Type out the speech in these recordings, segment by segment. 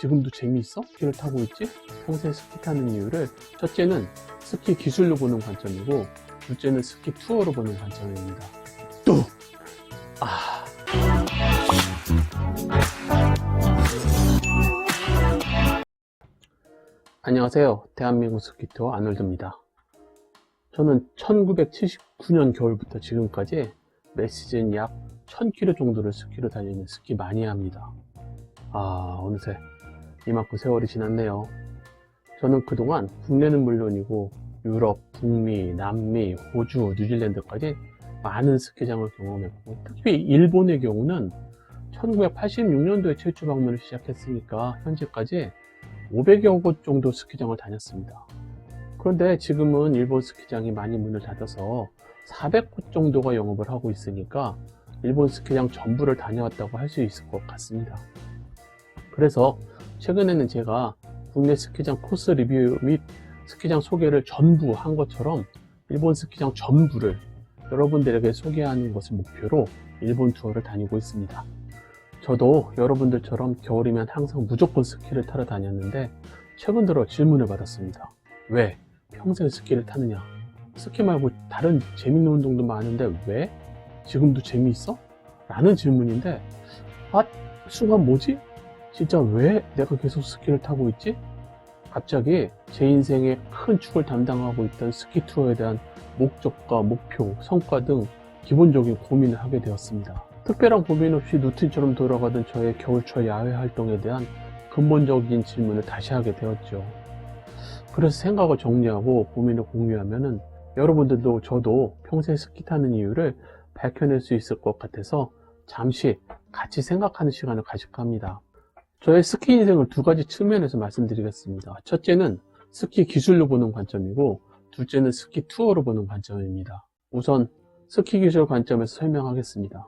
지금도 재미있어? 스키를 타고 있지? 평생 스키 타는 이유를 첫째는 스키 기술로 보는 관점이고 둘째는 스키 투어로 보는 관점입니다. 안녕하세요. 대한민국 스키 투어 아놀드입니다. 저는 1979년 겨울부터 지금까지 매 시즌 약 1000km 정도를 스키로 달리는 스키 마니아입니다. 어느새 이만큼 세월이 지났네요. 저는 그동안 국내는 물론이고 유럽, 북미, 남미, 호주, 뉴질랜드까지 많은 스키장을 경험했고 특히 일본의 경우는 1986년도에 최초 방문을 시작했으니까 현재까지 500여 곳 정도 스키장을 다녔습니다. 그런데 지금은 일본 스키장이 많이 문을 닫아서 400곳 정도가 영업을 하고 있으니까 일본 스키장 전부를 다녀왔다고 할 수 있을 것 같습니다. 그래서 최근에는 제가 국내 스키장 코스 리뷰 및 스키장 소개를 전부 한 것처럼 일본 스키장 전부를 여러분들에게 소개하는 것을 목표로 일본 투어를 다니고 있습니다. 저도 여러분들처럼 겨울이면 항상 무조건 스키를 타러 다녔는데 최근 들어 질문을 받았습니다. 왜 평생 스키를 타느냐? 스키 말고 다른 재밌는 운동도 많은데 왜? 지금도 재미있어? 라는 질문인데 순간 뭐지? 진짜 왜 내가 계속 스키를 타고 있지? 갑자기 제 인생의 큰 축을 담당하고 있던 스키 투어에 대한 목적과 목표, 성과 등 기본적인 고민을 하게 되었습니다. 특별한 고민 없이 루틴처럼 돌아가던 저의 겨울철 야외 활동에 대한 근본적인 질문을 다시 하게 되었죠. 그래서 생각을 정리하고 고민을 공유하면은 여러분들도 저도 평생 스키 타는 이유를 밝혀낼 수 있을 것 같아서 잠시 같이 생각하는 시간을 가질까 합니다. 저의 스키 인생을 두 가지 측면에서 말씀드리겠습니다. 첫째는 스키 기술로 보는 관점이고 둘째는 스키 투어로 보는 관점입니다. 우선 스키 기술 관점에서 설명하겠습니다.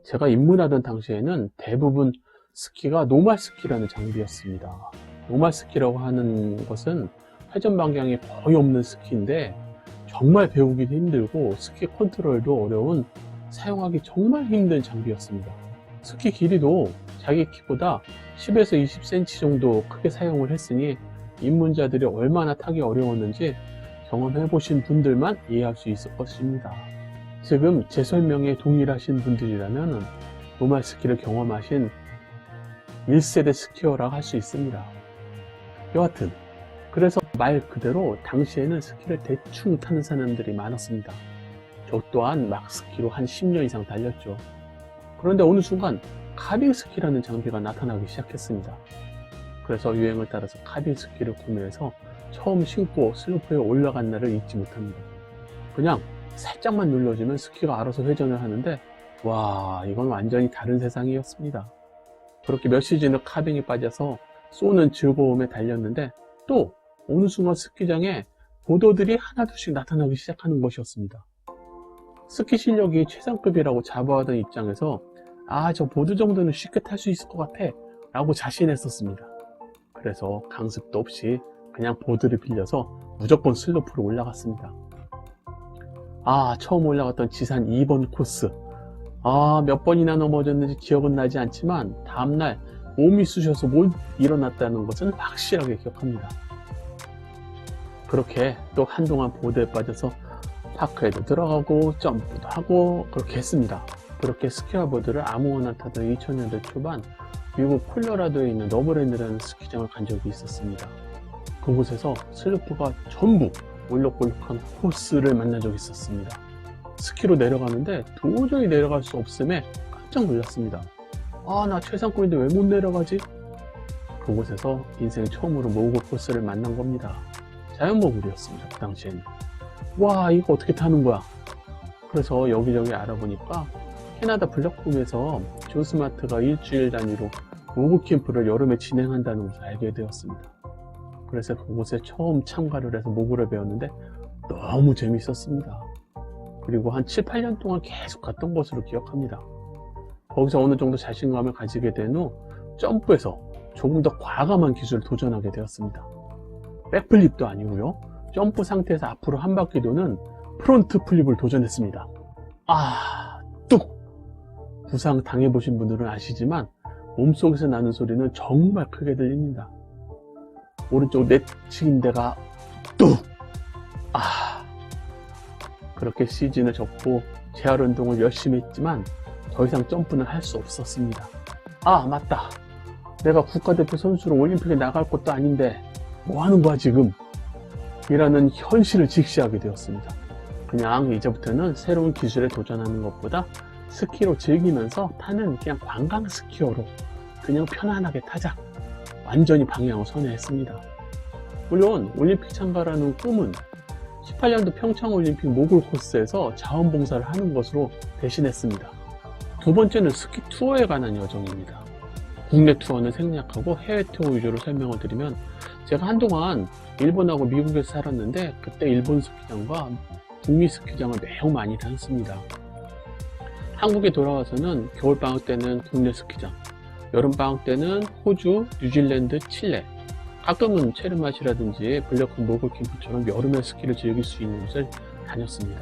제가 입문하던 당시에는 대부분 스키가 노말 스키라는 장비였습니다. 노말 스키라고 하는 것은 회전 방향이 거의 없는 스키인데 정말 배우기도 힘들고 스키 컨트롤도 어려운 사용하기 정말 힘든 장비였습니다. 스키 길이도 자기 키보다 10에서 20cm 정도 크게 사용을 했으니 입문자들이 얼마나 타기 어려웠는지 경험해 보신 분들만 이해할 수 있을 것입니다. 지금 제 설명에 동일하신 분들이라면 노말 스키를 경험하신 1세대 스키어라고 할 수 있습니다. 여하튼 그래서 말 그대로 당시에는 스키를 대충 타는 사람들이 많았습니다. 저 또한 막 스키로 한 10년 이상 달렸죠. 그런데 어느 순간 카빙 스키라는 장비가 나타나기 시작했습니다. 그래서 유행을 따라서 카빙 스키를 구매해서 처음 신고 슬로프에 올라간 날을 잊지 못합니다. 그냥 살짝만 눌러주면 스키가 알아서 회전을 하는데 와, 이건 완전히 다른 세상이었습니다. 그렇게 몇 시즌을 카빙에 빠져서 쏘는 즐거움에 달렸는데 또 어느 순간 스키장에 보더들이 하나둘씩 나타나기 시작하는 것이었습니다. 스키 실력이 최상급이라고 자부하던 입장에서 저 보드 정도는 쉽게 탈 수 있을 것 같아 라고 자신했었습니다. 그래서 강습도 없이 그냥 보드를 빌려서 무조건 슬로프로 올라갔습니다. 처음 올라갔던 지산 2번 코스 몇 번이나 넘어졌는지 기억은 나지 않지만 다음날 몸이 쑤셔서 못 일어났다는 것은 확실하게 기억합니다. 그렇게 또 한동안 보드에 빠져서 파크에도 들어가고 점프도 하고 그렇게 했습니다. 그렇게 스키와 보드를 아무거나 타던 2000년대 초반 미국 콜로라도에 있는 너버랜드라는 스키장을 간 적이 있었습니다. 그곳에서 슬로프가 전부 올록볼록한 코스를 만난 적이 있었습니다. 스키로 내려가는데 도저히 내려갈 수 없음에 깜짝 놀랐습니다. 나 최상급인데 왜 못 내려가지? 그곳에서 인생 처음으로 모그 코스를 만난 겁니다. 자연모굴이었습니다. 그 당시에는. 와, 이거 어떻게 타는 거야? 그래서 여기저기 알아보니까 캐나다 블랙홈에서 조스마트가 일주일 단위로 모그 캠프를 여름에 진행한다는 것을 알게 되었습니다. 그래서 그곳에 처음 참가를 해서 모그를 배웠는데 너무 재밌었습니다. 그리고 한 7, 8년 동안 계속 갔던 것으로 기억합니다. 거기서 어느 정도 자신감을 가지게 된 후 점프에서 조금 더 과감한 기술을 도전하게 되었습니다. 백플립도 아니고요. 점프 상태에서 앞으로 한 바퀴 도는 프론트 플립을 도전했습니다. 뚝! 부상 당해보신 분들은 아시지만 몸속에서 나는 소리는 정말 크게 들립니다. 오른쪽 내치인대가 뚝! 그렇게 시즌을 접고 재활 운동을 열심히 했지만 더 이상 점프는 할 수 없었습니다. 맞다. 내가 국가대표 선수로 올림픽에 나갈 것도 아닌데 뭐 하는 거야 지금? 이라는 현실을 직시하게 되었습니다. 그냥 이제부터는 새로운 기술에 도전하는 것보다 스키로 즐기면서 타는 그냥 관광 스키어로 그냥 편안하게 타자. 완전히 방향을 선회했습니다. 물론 올림픽 참가라는 꿈은 18년도 평창올림픽 모굴 코스에서 자원봉사를 하는 것으로 대신했습니다. 두 번째는 스키 투어에 관한 여정입니다. 국내 투어는 생략하고 해외 투어 위주로 설명을 드리면, 제가 한동안 일본하고 미국에서 살았는데 그때 일본 스키장과 북미 스키장을 매우 많이 다녔습니다. 한국에 돌아와서는 겨울방학 때는 국내 스키장, 여름방학 때는 호주, 뉴질랜드, 칠레, 가끔은 체르마시라든지 블랙홀 모글 캠프처럼 여름에 스키를 즐길 수 있는 곳을 다녔습니다.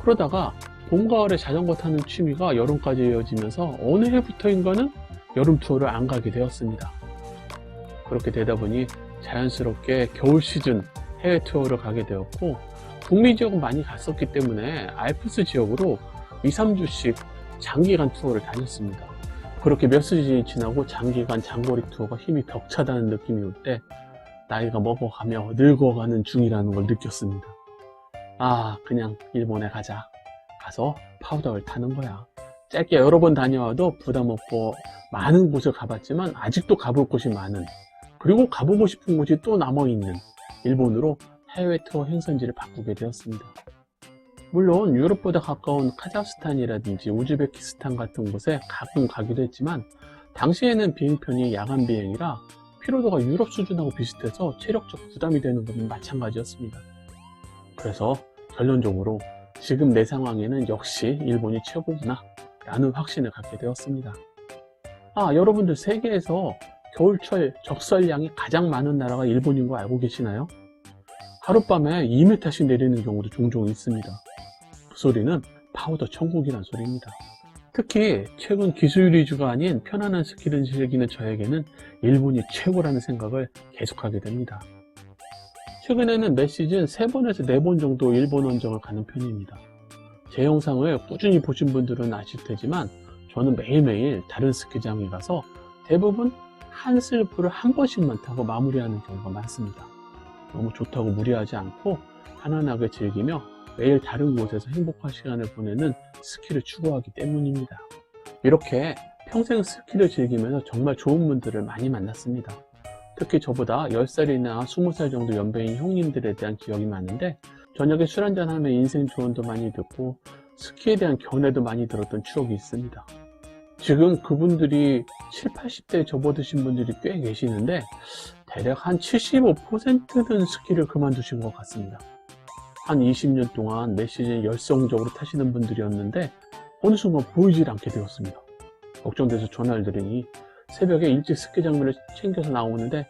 그러다가 봄, 가을에 자전거 타는 취미가 여름까지 이어지면서 어느 해부터인가는 여름 투어를 안 가게 되었습니다. 그렇게 되다 보니 자연스럽게 겨울 시즌 해외 투어를 가게 되었고, 북미 지역은 많이 갔었기 때문에 알프스 지역으로 2, 3주씩 장기간 투어를 다녔습니다. 그렇게 몇 시즌이 지나고 장기간 장거리 투어가 힘이 벅차다는 느낌이 올 때 나이가 먹어가며 늙어가는 중이라는 걸 느꼈습니다. 그냥 일본에 가자. 가서 파우더를 타는 거야. 짧게 여러 번 다녀와도 부담 없고 많은 곳을 가봤지만 아직도 가볼 곳이 많은, 그리고 가보고 싶은 곳이 또 남아있는 일본으로 해외 투어 행선지를 바꾸게 되었습니다. 물론 유럽보다 가까운 카자흐스탄이라든지 우즈베키스탄 같은 곳에 가끔 가기도 했지만, 당시에는 비행편이 야간 비행이라 피로도가 유럽 수준하고 비슷해서 체력적 부담이 되는 것은 마찬가지였습니다. 그래서 결론적으로 지금 내 상황에는 역시 일본이 최고구나 라는 확신을 갖게 되었습니다. 여러분들 세계에서 겨울철 적설량이 가장 많은 나라가 일본인 거 알고 계시나요? 하룻밤에 2m씩 내리는 경우도 종종 있습니다. 그 소리는 파우더 천국이란 소리입니다. 특히 최근 기술 위주가 아닌 편안한 스키를 즐기는 저에게는 일본이 최고라는 생각을 계속하게 됩니다. 최근에는 매 시즌 3번에서 4번 정도 일본 원정을 가는 편입니다. 제 영상을 꾸준히 보신 분들은 아실 테지만 저는 매일매일 다른 스키장에 가서 대부분 한 슬프를 한 번씩만 타고 마무리하는 경우가 많습니다. 너무 좋다고 무리하지 않고 편안하게 즐기며 매일 다른 곳에서 행복한 시간을 보내는 스키를 추구하기 때문입니다. 이렇게 평생 스키를 즐기면서 정말 좋은 분들을 많이 만났습니다. 특히 저보다 10살이나 20살 정도 연배인 형님들에 대한 기억이 많은데, 저녁에 술 한잔하며 인생 조언도 많이 듣고 스키에 대한 견해도 많이 들었던 추억이 있습니다. 지금 그분들이 70, 80대 접어드신 분들이 꽤 계시는데 대략 한 75%는 스키를 그만두신 것 같습니다. 한 20년 동안 매 시즌 열성적으로 타시는 분들이었는데 어느 순간 보이질 않게 되었습니다. 걱정돼서 전화를 드리니 새벽에 일찍 스키장면을 챙겨서 나오는데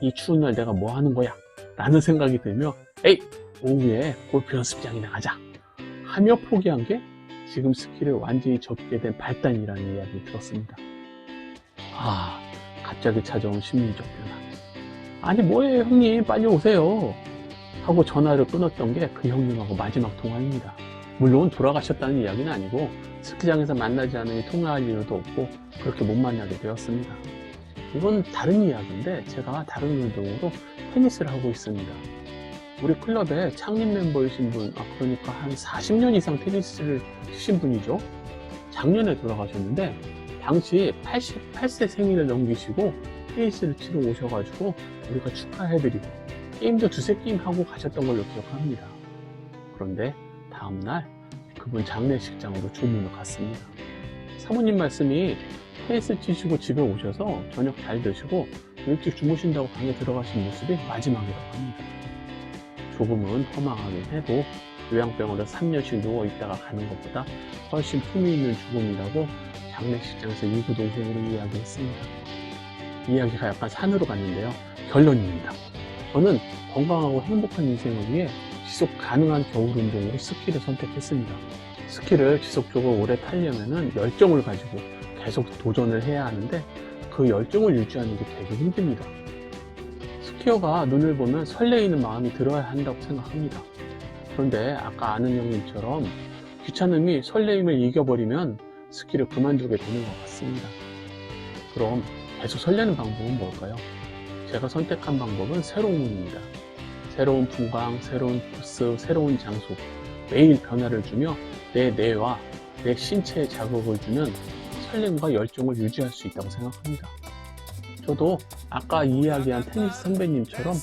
이 추운 날 내가 뭐 하는 거야? 라는 생각이 들며 에이! 오후에 골프 연습장이나 가자! 하며 포기한 게 지금 스키를 완전히 접게 된 발단이라는 이야기를 들었습니다. 갑자기 찾아온 심리적 변화. 아니 뭐예요 형님, 빨리 오세요 하고 전화를 끊었던 게 그 형님하고 마지막 통화입니다. 물론 돌아가셨다는 이야기는 아니고 스키장에서 만나지 않으니 통화할 이유도 없고 그렇게 못 만나게 되었습니다. 이건 다른 이야기인데 제가 다른 운동으로 테니스를 하고 있습니다. 우리 클럽의 창립 멤버이신 분, 그러니까 한 40년 이상 테니스를 치신 분이죠. 작년에 돌아가셨는데 당시 88세 생일을 넘기시고 테니스를 치러 오셔가지고 우리가 축하해드리고 게임도 두세 게임 하고 가셨던 걸로 기억합니다. 그런데 다음날 그분 장례식장으로 주문을 갔습니다. 사모님 말씀이 테니스 치시고 집에 오셔서 저녁 잘 드시고 일찍 주무신다고 방에 들어가신 모습이 마지막이라고 합니다. 조금은 허망하긴 해도 요양병원에 3년씩 누워있다가 가는 것보다 훨씬 품위 있는 죽음이라고 장례식장에서 이구동성으로 이야기했습니다. 이야기가 약간 산으로 갔는데요. 결론입니다. 저는 건강하고 행복한 인생을 위해 지속 가능한 겨울 운동으로 스키를 선택했습니다. 스키를 지속적으로 오래 타려면 열정을 가지고 계속 도전을 해야 하는데 그 열정을 유지하는 게 되게 힘듭니다. 스키어가 눈을 보면 설레이는 마음이 들어야 한다고 생각합니다. 그런데 아까 아는 형님처럼 귀찮음이 설레임을 이겨버리면 스키를 그만두게 되는 것 같습니다. 그럼 계속 설레는 방법은 뭘까요? 제가 선택한 방법은 새로움입니다. 새로운 풍광, 새로운 코스, 새로운 장소, 매일 변화를 주며 내 뇌와 내 신체에 자극을 주면 설렘과 열정을 유지할 수 있다고 생각합니다. 저도 아까 이야기한 테니스 선배님처럼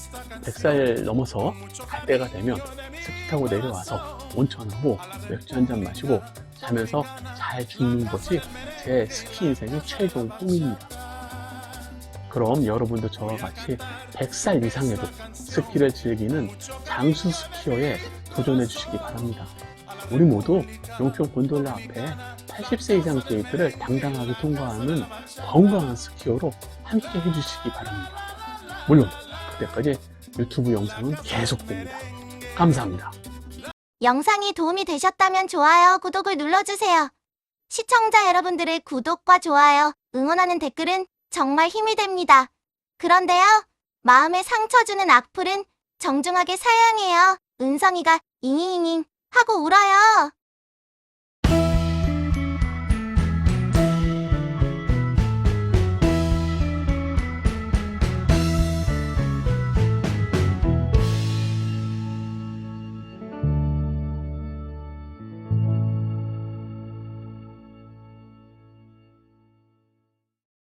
100살 넘어서 갈 때가 되면 스키 타고 내려와서 온천하고 맥주 한잔 마시고 자면서 잘 죽는 것이 제 스키 인생의 최종 꿈입니다. 그럼 여러분도 저와 같이 100살 이상에도 스키를 즐기는 장수 스키어에 도전해 주시기 바랍니다. 우리 모두 용평 곤돌라 앞에 80세 이상 게이트를 당당하게 통과하는 건강한 스키어로 함께 해주시기 바랍니다. 물론 그때까지 유튜브 영상은 계속됩니다. 감사합니다. 영상이 도움이 되셨다면 좋아요, 구독을 눌러주세요. 시청자 여러분들의 구독과 좋아요, 응원하는 댓글은 정말 힘이 됩니다. 그런데요, 마음에 상처 주는 악플은 정중하게 사양해요. 은성이가 잉잉잉 하고 울어요.